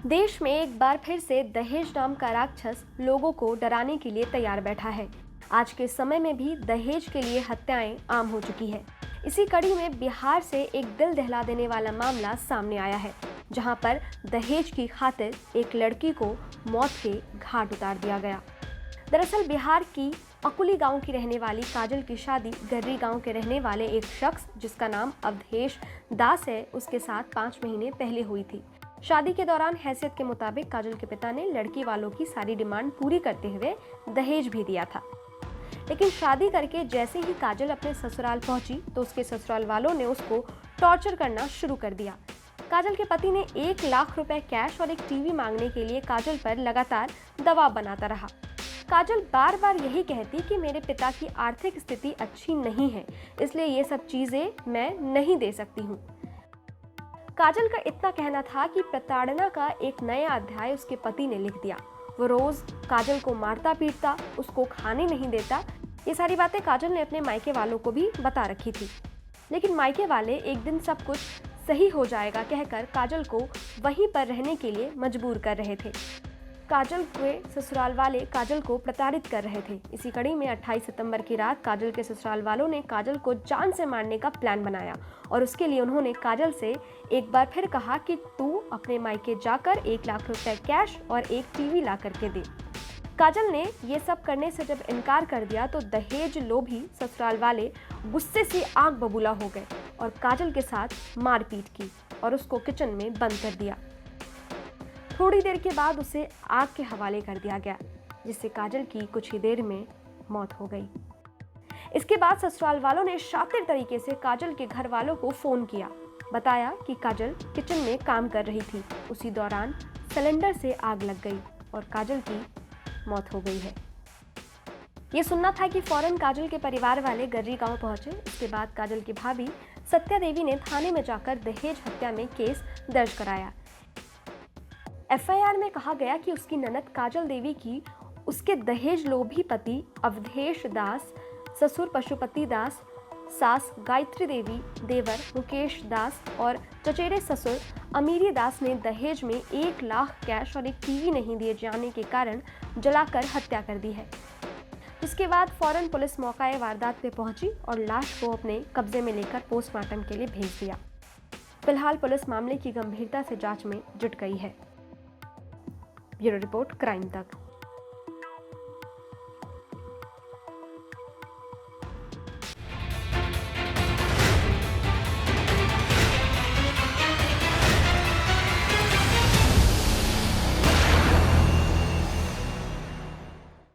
देश में एक बार फिर से दहेज नाम का राक्षस लोगों को डराने के लिए तैयार बैठा है। आज के समय में भी दहेज के लिए हत्याएं आम हो चुकी है। इसी कड़ी में बिहार से एक दिल दहला देने वाला मामला सामने आया है, जहां पर दहेज की खातिर एक लड़की को मौत के घाट उतार दिया गया। दरअसल बिहार की अकुली गांव की रहने वाली काजल की शादी गर्री गांव के रहने वाले एक शख्स जिसका नाम अवधेश दास है, उसके साथ 5 महीने पहले हुई थी। शादी के दौरान हैसियत के मुताबिक काजल के पिता ने लड़की वालों की सारी डिमांड पूरी करते हुए दहेज भी दिया था। लेकिन शादी करके जैसे ही काजल अपने ससुराल पहुंची तो उसके ससुराल वालों ने उसको टॉर्चर करना शुरू कर दिया। काजल के पति ने 1 लाख रुपए कैश और एक टीवी मांगने के लिए काजल पर लगातार दबाव बनाता रहा। काजल बार बार यही कहती कि मेरे पिता की आर्थिक स्थिति अच्छी नहीं है, इसलिए ये सब चीजें मैं नहीं दे सकती हूँ। काजल का इतना कहना था कि प्रताड़ना का एक नया अध्याय उसके पति ने लिख दिया। वो रोज काजल को मारता पीटता, उसको खाने नहीं देता। ये सारी बातें काजल ने अपने मायके वालों को भी बता रखी थी। लेकिन मायके वाले एक दिन सब कुछ सही हो जाएगा कहकर काजल को वहीं पर रहने के लिए मजबूर कर रहे थे। काजल के ससुराल वाले काजल को प्रताड़ित कर रहे थे। इसी कड़ी में 28 सितंबर की रात काजल के ससुराल वालों ने काजल को जान से मारने का प्लान बनाया और उसके लिए उन्होंने काजल से एक बार फिर कहा कि तू अपने मायके जाकर 1 लाख रुपए कैश और एक टीवी ला करके दे। काजल ने ये सब करने से जब इनकार कर दिया तो दहेज लोभी ससुराल वाले गुस्से से आग बबूला हो गए और काजल के साथ मारपीट की और उसको किचन में बंद कर दिया। थोड़ी देर के बाद उसे आग के हवाले कर दिया गया, जिससे काजल की कुछ ही देर में मौत हो गई। इसके बाद ससुराल वालों ने शातिर तरीके से काजल के घर वालों को फोन किया, बताया कि काजल किचन में काम कर रही थी। उसी दौरान सिलेंडर से आग लग गई और काजल की मौत हो गई है। ये सुनना था कि फौरन काजल के परिवार वाले गर्री गांव पहुंचे। इसके बाद काजल की भाभी सत्या देवी ने थाने में जाकर दहेज हत्या में केस दर्ज कराया। एफआईआर में कहा गया कि उसकी ननद काजल देवी की उसके दहेज लोभी पति अवधेश दास, ससुर पशुपति दास, सास गायत्री देवी, देवर मुकेश दास और चचेरे ससुर अमीरी दास ने दहेज में 1 लाख कैश और एक टीवी नहीं दिए जाने के कारण जलाकर हत्या कर दी है। जिसके बाद फौरन पुलिस मौका वारदात पे पहुंची और लाश को अपने कब्जे में लेकर पोस्टमार्टम के लिए भेज दिया। फिलहाल पुलिस मामले की गंभीरता से जांच में जुट गई है। ब्यूरो रिपोर्ट, क्राइम तक।